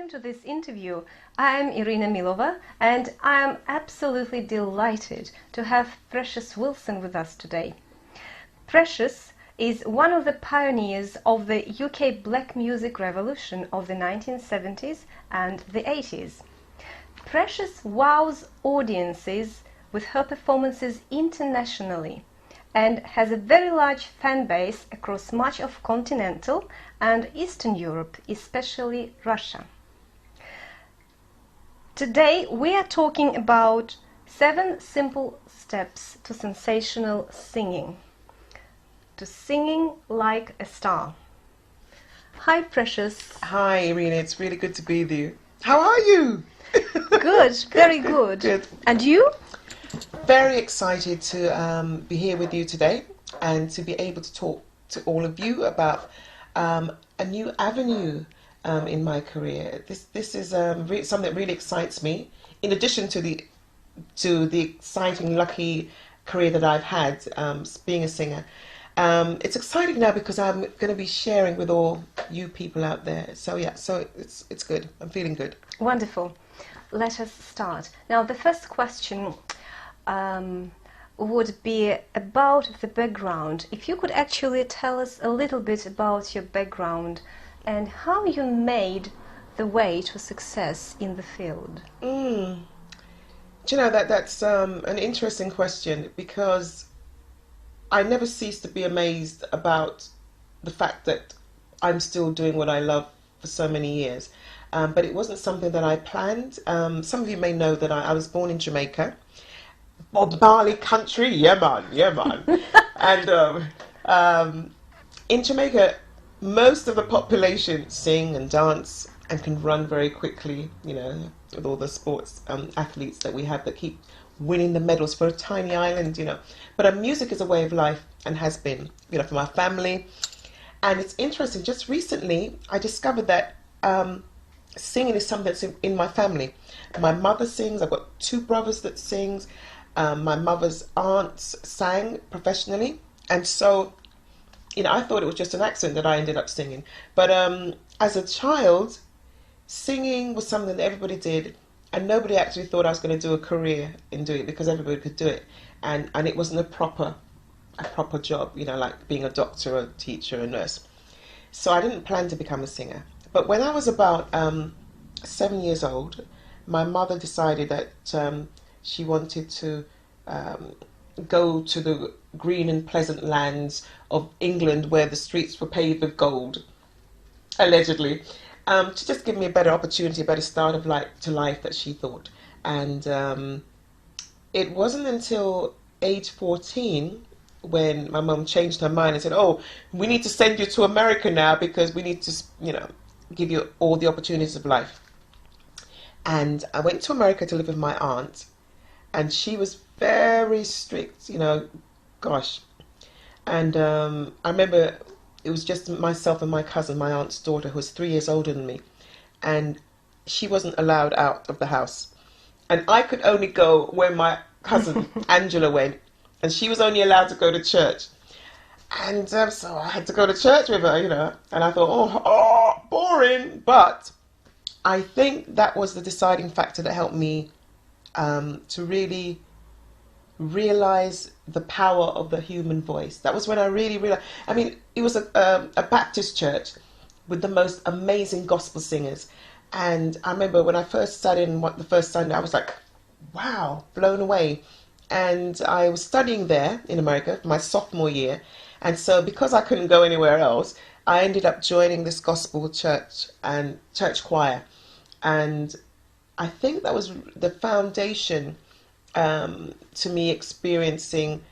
welcome to this interview. I'm Irina Milova and I'm absolutely delighted to have Precious Wilson with us today. Precious is one of the pioneers of the UK black music revolution of the 1970s and the 80s. Precious wows audiences with her performances internationally and has a very large fan base across much of continental and Eastern Europe, especially Russia. Today we are talking about 7 simple steps to sensational singing, to singing like a star. Hi Precious. Hi Irina, it's really good to be with you. How are you? Good, very good. Good. And you? Very excited to be here with you today and to be able to talk to all of you about a new avenue in my career. This is something that really excites me. In addition to the exciting, lucky career that I've had being a singer, it's exciting now because I'm going to be sharing with all you people out there. So yeah, so it's good. I'm feeling good. Wonderful. Let us start. Now the first question would be about the background. If you could actually tell us a little bit about your background and how you made the way to success in the field. Do you know that's an interesting question, because I never cease to be amazed about the fact that I'm still doing what I love for so many years. But it wasn't something that I planned. Some of you may know that I was born in Jamaica. Bali country, yeah man. And in Jamaica, most of the population sing and dance and can run very quickly, you know, with all the sports athletes that we have that keep winning the medals for a tiny island, you know. But music is a way of life and has been, you know, for my family. And it's interesting, just recently I discovered that singing is something that's in my family. My mother sings. I've got 2 brothers that sings. My mother's aunts sang professionally, and so, you know, I thought it was just an accident that I ended up singing. But as a child, singing was something that everybody did, and nobody actually thought I was going to do a career in doing it because everybody could do it, and it wasn't a proper job, you know, like being a doctor, a teacher, a nurse. So I didn't plan to become a singer. But when I was about 7 years old, my mother decided that she wanted to go to the green and pleasant lands of England where the streets were paved with gold, allegedly, to just give me a better opportunity, a better start of life that she thought. And it wasn't until age 14 when my mum changed her mind and said, oh, we need to send you to America now because we need to, you know, give you all the opportunities of life. And I went to America to live with my aunt, and she was very strict, you know, gosh. And I remember it was just myself and my cousin, my aunt's daughter, who was 3 years older than me, and she wasn't allowed out of the house. And I could only go where my cousin Angela went, and she was only allowed to go to church. And so I had to go to church with her, you know, and I thought, oh, boring. But I think that was the deciding factor that helped me to really realize the power of the human voice. That was when I really realized. I mean, it was a Baptist church with the most amazing gospel singers. And I remember when I first sat in the first Sunday, I was like, wow, blown away. And I was studying there in America for my sophomore year. And so because I couldn't go anywhere else, I ended up joining this gospel church and church choir. And I think that was the foundation to me experiencing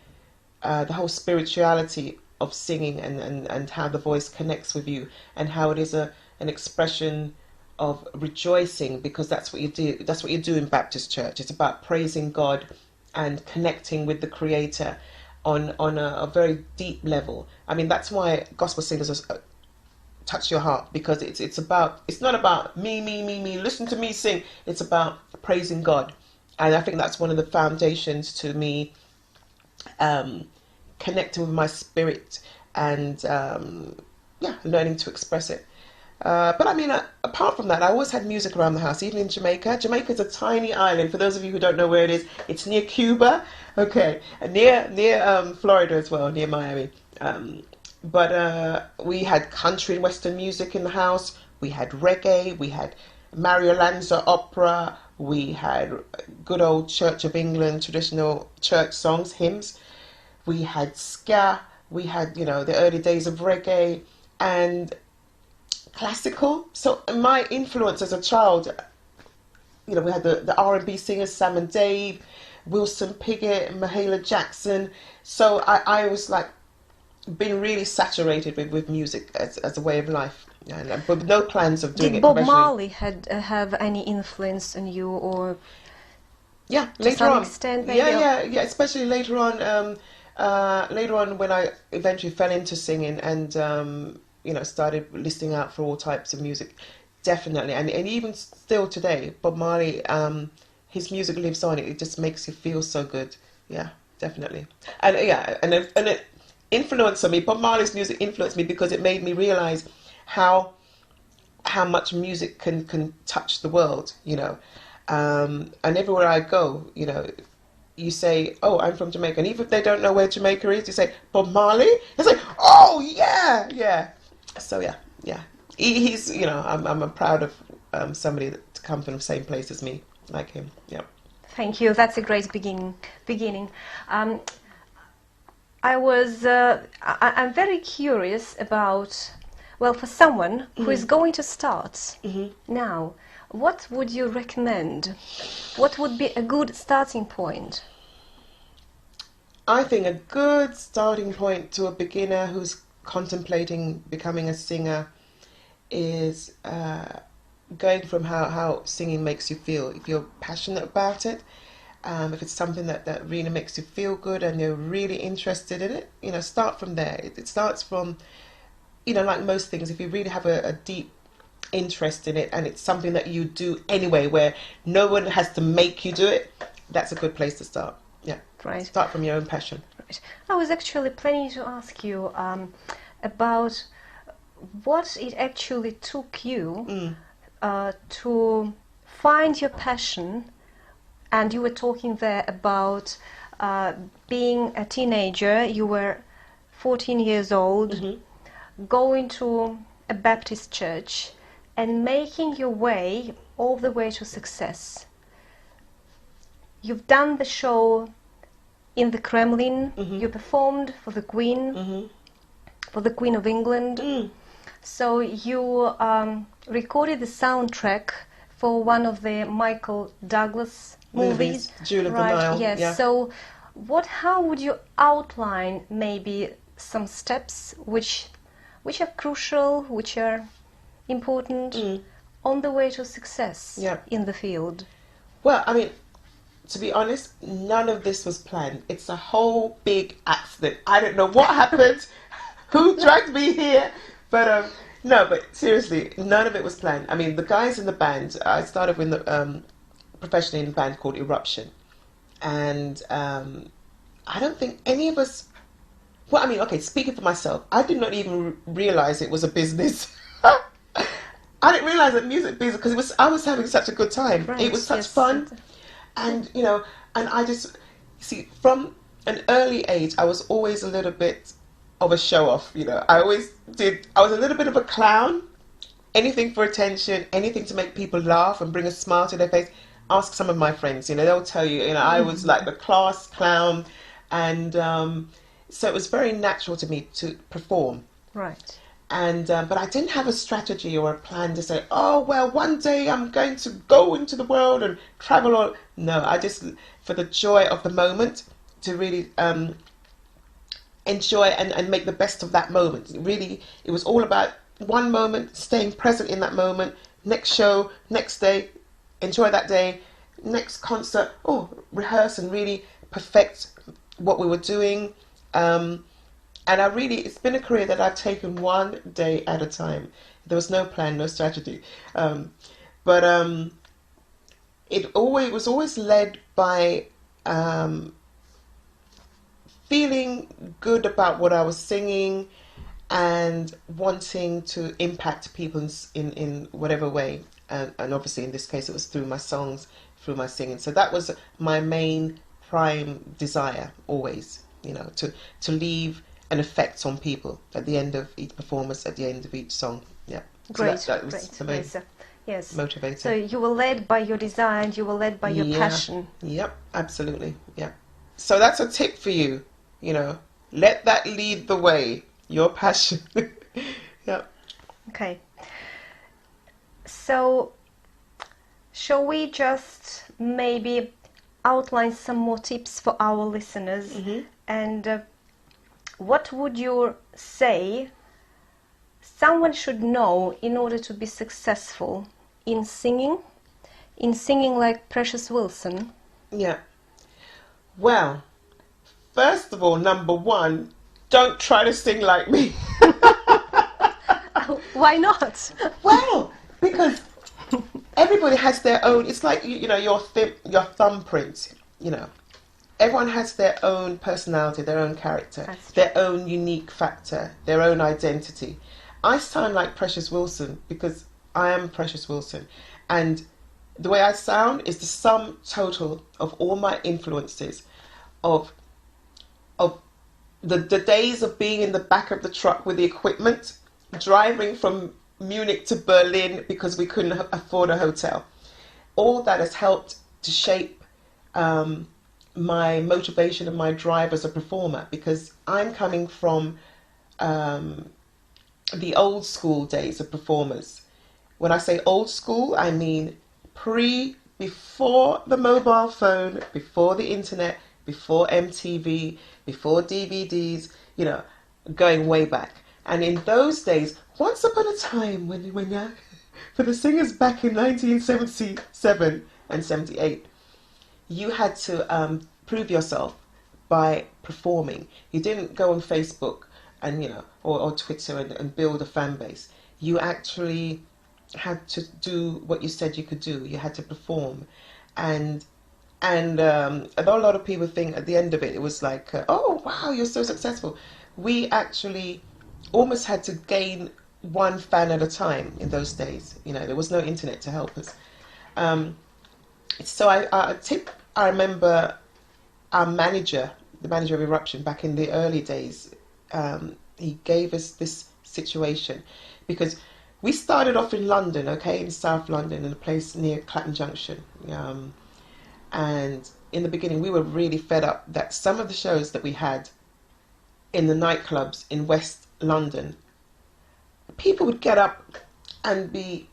the whole spirituality of singing and how the voice connects with you and how it is an expression of rejoicing, because that's what you do. That's what you do in Baptist church. It's about praising God and connecting with the Creator on a very deep level. I mean, that's why gospel singers touch your heart, because it's not about me, listen to me sing. It's about praising God. And I think that's one of the foundations to me connecting with my spirit and learning to express it. But I mean, apart from that, I always had music around the house, even in Jamaica. Jamaica is a tiny island. For those of you who don't know where it is, it's near Cuba, okay, and near Florida as well, near Miami. But we had country and Western music in the house. We had reggae. We had Mario Lanza opera. We had good old Church of England traditional church songs, hymns. We had ska. We had, the early days of reggae and classical. So my influence as a child, we had the R&B singers, Sam and Dave, Wilson Pickett, Mahalia Jackson. So I was like been really saturated with music as a way of life, and but no plans of doing Did it Bob professionally. Marley have any influence on you, or Yeah, to later some on. extent, maybe? Yeah. Especially later on. Later on, when I eventually fell into singing and started listening out for all types of music, definitely, and even still today, Bob Marley, his music lives on. It just makes you feel so good. Yeah, definitely, and it influenced me. Bob Marley's music influenced me because it made me realize how much music can touch the world. And everywhere I go, you say, "Oh, I'm from Jamaica," and even if they don't know where Jamaica is, you say Bob Marley. It's like, "Oh yeah." So yeah. He's I'm proud of somebody to come from the same place as me, like him. Yeah. Thank you. That's a great beginning. I'm very curious about, well, for someone who is going to start now, what would you recommend? What would be a good starting point? I think a good starting point to a beginner who's contemplating becoming a singer is going from how singing makes you feel. If you're passionate about it, if it's something that really makes you feel good and you're really interested in it, start from there. It starts from, like most things, if you really have a deep interest in it and it's something that you do anyway, where no one has to make you do it, that's a good place to start. Yeah. Right. Start from your own passion. Right. I was actually planning to ask you about what it actually took you to find your passion. And you were talking there about being a teenager. You were 14 years old, going to a Baptist church and making your way all the way to success. You've done the show in the Kremlin. You performed for the Queen, for the Queen of England. So you recorded the soundtrack for one of the Michael Douglas movies. Jewel of the Right, Nile. yes. Yeah. So how would you outline maybe some steps which are crucial, which are important on the way to success in the field? Well, I mean, to be honest, none of this was planned. It's a whole big accident. I don't know what happened, who dragged me here, but no, but seriously, none of it was planned. I mean, the guys in the band, I started with professionally in a band called Eruption, and I don't think any of us. Well, I mean, okay, speaking for myself, I did not even realize it was a business. I didn't realize that music business because I was having such a good time. Right, It was such yes. fun, and and I just see from an early age, I was always a little bit of a show off. I was a little bit of a clown. Anything for attention, anything to make people laugh and bring a smile to their face. Ask some of my friends, they'll tell you, I was like the class clown, and so it was very natural to me to perform. Right. And but I didn't have a strategy or a plan to say, oh well, one day I'm going to go into the world and travel all. No, I just, for the joy of the moment, to really enjoy and make the best of that moment. Really, it was all about one moment, staying present in that moment. Next show, next day, enjoy that day. Next concert, rehearse and really perfect what we were doing. And it's been a career that I've taken one day at a time. There was no plan, no strategy. But it was always led by feeling good about what I was singing and wanting to impact people in whatever way. And obviously in this case it was through my songs, through my singing. So that was my main prime desire always, you know, to leave an effect on people at the end of each performance, at the end of each song. Yeah. Great, so that was the main yes. motivator. So you were led by your desire and you were led by your passion. Yep, absolutely. Yeah. So that's a tip for you, you know, let that lead the way, your passion. Yeah. Okay. So shall we just maybe outline some more tips for our listeners? Mm-hmm. And what would you say someone should know in order to be successful in singing like Precious Wilson? Yeah. Well, first of all, number one, don't try to sing like me. Why not? Well, because everybody has their own. It's like you know your thumbprint. You know, everyone has their own personality, their own character, their own unique factor, their own identity. I sound like Precious Wilson because I am Precious Wilson, and the way I sound is the sum total of all my influences, of the days of being in the back of the truck with the equipment, driving from Munich to Berlin because we couldn't afford a hotel. All that has helped to shape my motivation and my drive as a performer, because I'm coming from the old school days of performers. When I say old school, I mean before the mobile phone, before the internet, before MTV, before DVDs, you know, going way back. And in those days, once upon a time, when for the singers back in 1977 and 78, you had to prove yourself by performing. You didn't go on Facebook and, you know, or Twitter and build a fan base. You actually had to do what you said you could do. You had to perform. And a lot of people think at the end of it, it was like, oh, wow, you're so successful. We actually almost had to gain one fan at a time in those days. You know, there was no internet to help us. So I remember our manager, the manager of Eruption back in the early days, he gave us this situation because we started off in London, okay, in South London, in a place near Clapham Junction. And in the beginning, we were really fed up that some of the shows that we had in the nightclubs in West London, people would get up and be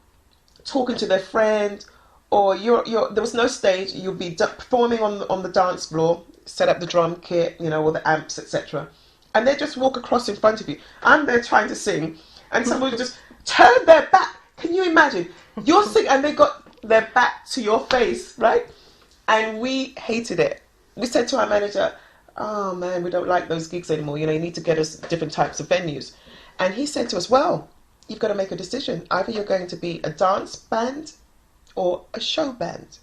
talking to their friend, or there was no stage. You'd be performing on the dance floor, set up the drum kit, you know, or the amps, etc. And they just walk across in front of you. I'm there trying to sing, and someone would just turn their back. Can you imagine? You're singing, and they got their back to your face, right? And we hated it. We said to our manager, oh man, we don't like those gigs anymore. You know, you need to get us different types of venues. And he said to us, well, you've got to make a decision. Either you're going to be a dance band or a show band.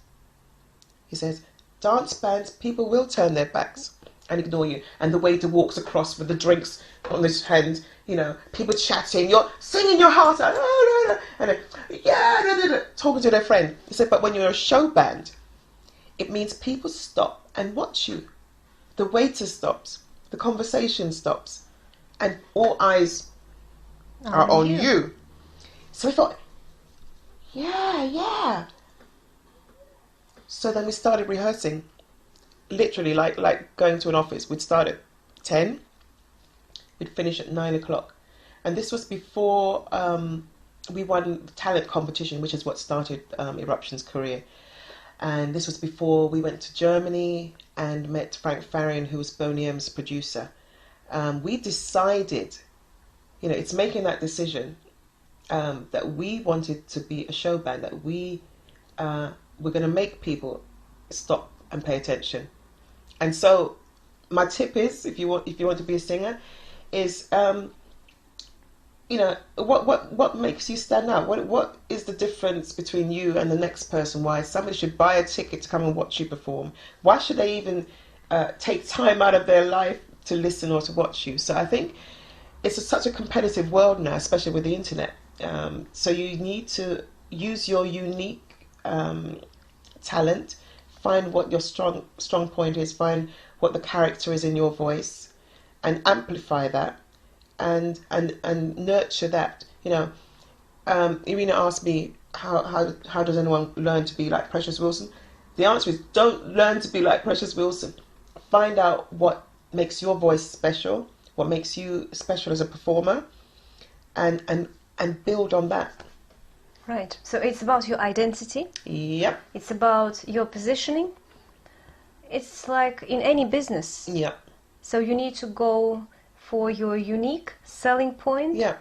He says, dance bands, people will turn their backs and ignore you. And the waiter walks across with the drinks on his hand, you know, people chatting, you're singing your heart out, and then, talking to their friend. He said, but when you're a show band, it means people stop and watch you. The waiter stops, the conversation stops, and all eyes are on you. So we thought, yeah. So then we started rehearsing, literally like going to an office. We'd start at 10, we'd finish at 9 o'clock. And this was before we won the talent competition, which is what started Eruption's career. And this was before we went to Germany and met Frank Farian, who was Boney M's producer. We decided, you know, it's making that decision that we wanted to be a show band, that we were going to make people stop and pay attention. And so my tip is, if you want to be a singer, is you know, what makes you stand out? What is the difference between you and the next person? Why somebody should buy a ticket to come and watch you perform? Why should they even take time out of their life to listen or to watch you? So I think it's such a competitive world now, especially with the internet. So you need to use your unique talent, find what your strong point is, find what the character is in your voice, and amplify that, and nurture that. Irina asked me how does anyone learn to be like Precious Wilson. The answer is don't learn to be like Precious Wilson. Find out what makes your voice special, what makes you special as a performer, and build on that. Right. So it's about your identity. Yep. It's about your positioning. It's like in any business. Yep. So you need to go for your unique selling point. Yeah.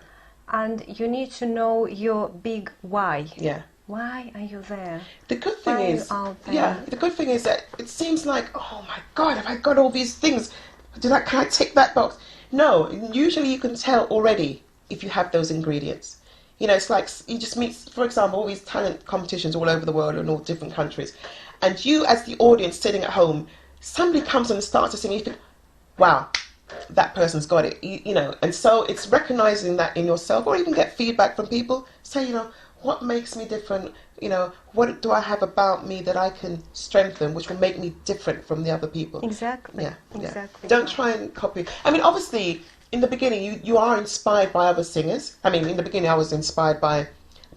And you need to know your big why. Yeah. Why are you there? The good thing Why is, are you yeah, the good thing is that it seems like, oh my God, have I got all these things? Can I tick that box? No, usually you can tell already if you have those ingredients. It's like you just meet, for example, all these talent competitions all over the world in all different countries. And you, as the audience sitting at home, somebody comes and starts to sing, you think, wow, that person's got it. And so it's recognizing that in yourself, or even get feedback from people. Say, what makes me different? What do I have about me that I can strengthen, which will make me different from the other people? Exactly. Yeah. Exactly. Don't try and copy. I mean, obviously, in the beginning, you are inspired by other singers. I mean, in the beginning, I was inspired by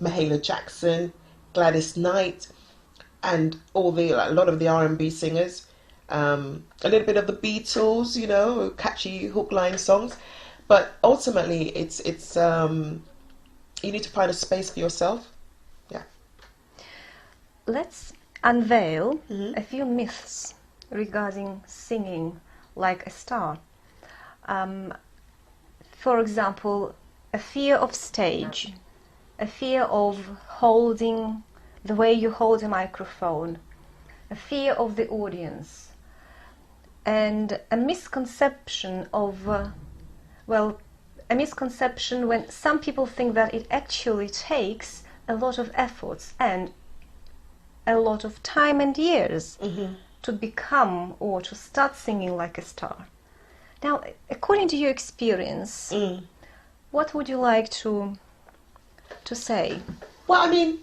Mahalia Jackson, Gladys Knight, and a lot of the R&B singers. A little bit of the Beatles, catchy hook line songs. But ultimately, it's you need to find a space for yourself. Yeah. Let's unveil a few myths regarding singing like a star. For example, a fear of stage, a fear of holding the way you hold a microphone, a fear of the audience, and a misconception of, a misconception when some people think that it actually takes a lot of efforts and a lot of time and years to become or to start singing like a star. Now, according to your experience, what would you like to say? Well, I mean,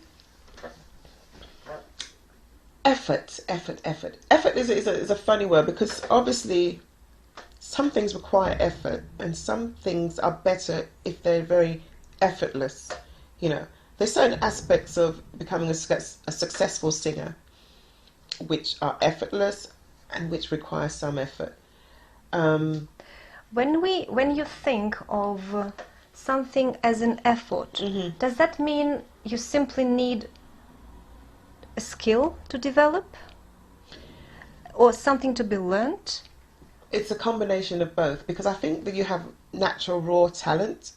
effort. Effort is a funny word, because obviously some things require effort and some things are better if they're very effortless. There's certain aspects of becoming a successful singer which are effortless and which require some effort. When you think of something as an effort, does that mean you simply need a skill to develop or something to be learnt? It's a combination of both, because I think that you have natural raw talent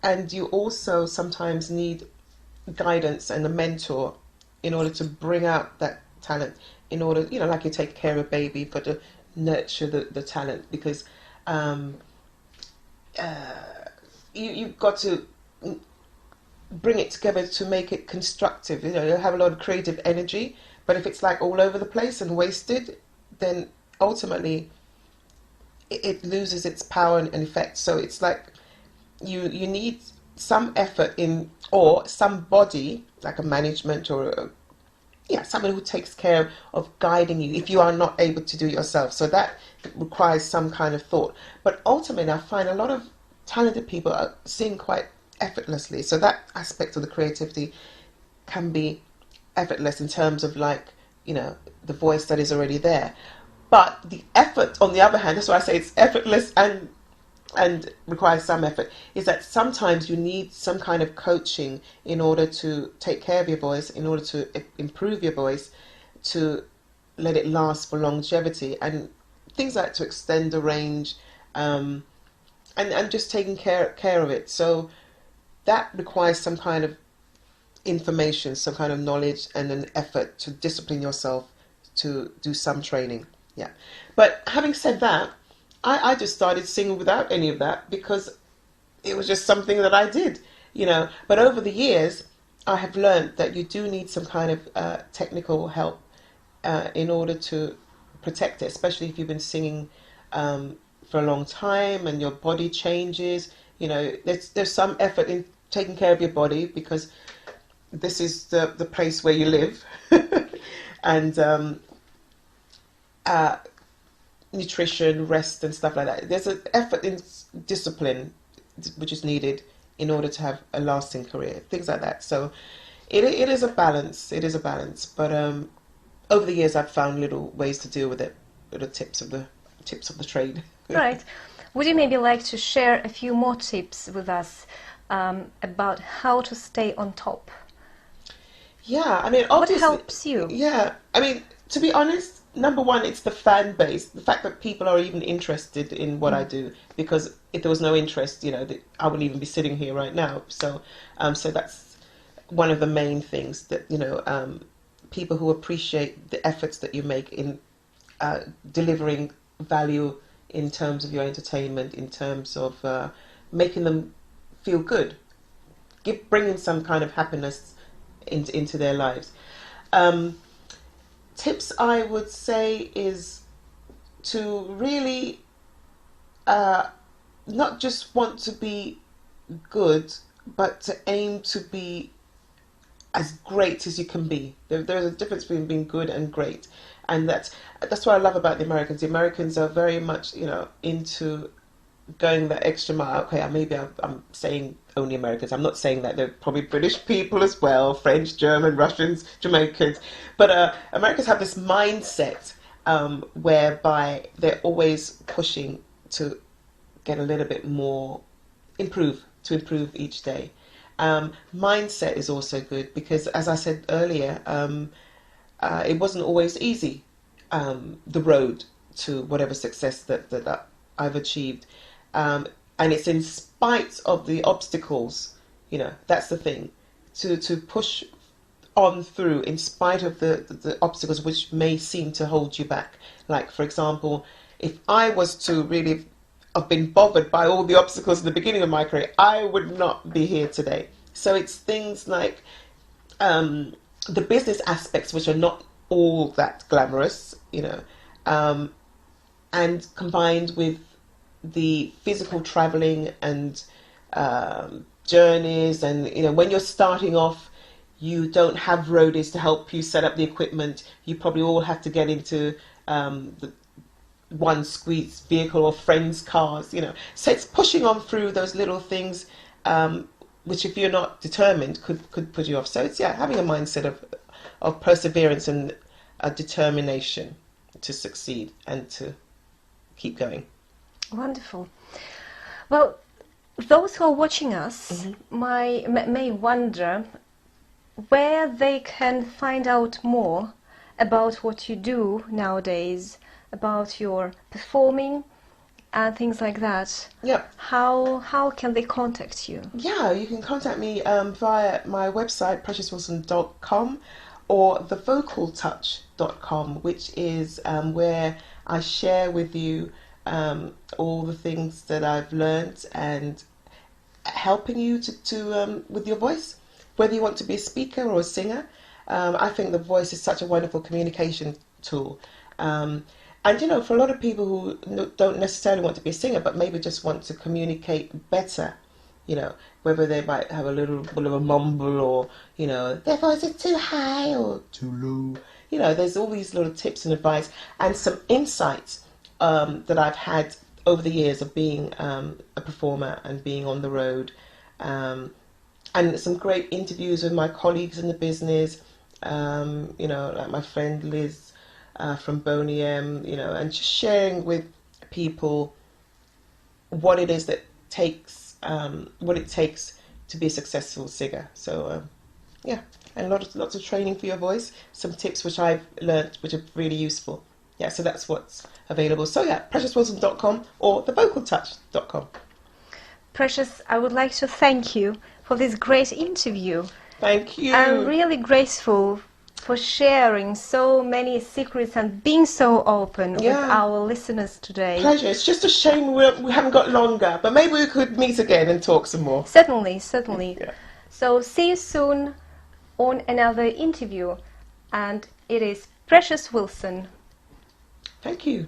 and you also sometimes need guidance and a mentor in order to bring out that talent, in order, like you take care of a baby, you've got to nurture the talent, because you've got to bring it together to make it constructive. You'll have a lot of creative energy, but if it's like all over the place and wasted, then ultimately it loses its power and effect. So it's like you need some effort in, or somebody like a management or someone who takes care of guiding you if you are not able to do it yourself. So that requires some kind of thought. But ultimately, I find a lot of talented people sing quite effortlessly. So that aspect of the creativity can be effortless in terms of the voice that is already there. But the effort, on the other hand, that's why I say it's effortless and requires some effort, is that sometimes you need some kind of coaching in order to take care of your voice, in order to improve your voice, to let it last for longevity, and things like to extend the range, and just taking care of it. So that requires some kind of information, some kind of knowledge, and an effort to discipline yourself to do some training. Yeah. But having said that, I just started singing without any of that, because it was just something that I did, But over the years, I have learned that you do need some kind of technical help in order to protect it, especially if you've been singing for a long time and your body changes, you know, there's some effort in taking care of your body, because this is the place where you live. And nutrition, rest and stuff like that. There's an effort in discipline which is needed in order to have a lasting career, things like that. So it is a balance. It is a balance. But over the years, I've found little ways to deal with it, little tips of the trade. Right. Would you maybe like to share a few more tips with us about how to stay on top? Yeah, I mean, obviously, what helps you? Yeah, I mean, to be honest, number one, it's the fan base, the fact that people are even interested in what I do. Because if there was no interest, you know, I wouldn't even be sitting here right now. So, so that's one of the main things, that, you know, people who appreciate the efforts that you make in delivering value in terms of your entertainment, in terms of making them feel good, bringing some kind of happiness into their lives. Tips I would say is to really not just want to be good, but to aim to be as great as you can be. There's a difference between being good and great, and that's what I love about the Americans. The Americans are very much, you know, into going the extra mile. Okay, maybe I'm saying only Americans. I'm not saying that. There are probably British people as well, French, German, Russians, Jamaicans. But Americans have this mindset whereby they're always pushing to get a little bit more, improve each day. Mindset is also good, because, as I said earlier, it wasn't always easy, the road to whatever success that I've achieved. And it's in spite of the obstacles, you know, that's the thing, to push on through in spite of the obstacles which may seem to hold you back. Like, for example, if I was to really have been bothered by all the obstacles in the beginning of my career, I would not be here today. So it's things like the business aspects, which are not all that glamorous, you know, and combined with the physical traveling and journeys, and, you know, when you're starting off, you don't have roadies to help you set up the equipment. You probably all have to get into the one squeeze vehicle or friends' cars, you know. So it's pushing on through those little things, which, if you're not determined, could put you off. So it's, yeah, having a mindset of perseverance and a determination to succeed and to keep going. Wonderful. Well, those who are watching us may wonder where they can find out more about what you do nowadays, about your performing and things like that. Yeah. How can they contact you? Yeah, you can contact me via my website, preciouswilson.com, or thevocaltouch.com, which is where I share with you all the things that I've learned and helping you to with your voice, whether you want to be a speaker or a singer. I think the voice is such a wonderful communication tool. And, you know, for a lot of people who don't necessarily want to be a singer, but maybe just want to communicate better, you know, whether they might have a little bit of a mumble, or, you know, their voice is too high or too low. You know, there's all these little tips and advice and some insights that I've had over the years of being a performer and being on the road, and some great interviews with my colleagues in the business, you know, like my friend Liz from Boney M, you know, and just sharing with people what it is that what it takes to be a successful singer. So yeah, and lots of training for your voice, some tips which I've learnt which are really useful. Yeah, so that's what's available. So yeah, preciouswilson.com or thevocaltouch.com. Precious, I would like to thank you for this great interview. Thank you. I'm really grateful for sharing so many secrets and being so open with our listeners today. Pleasure. It's just a shame we haven't got longer, but maybe we could meet again and talk some more. Certainly, certainly. Yeah. So see you soon on another interview, and it is Precious Wilson. Thank you.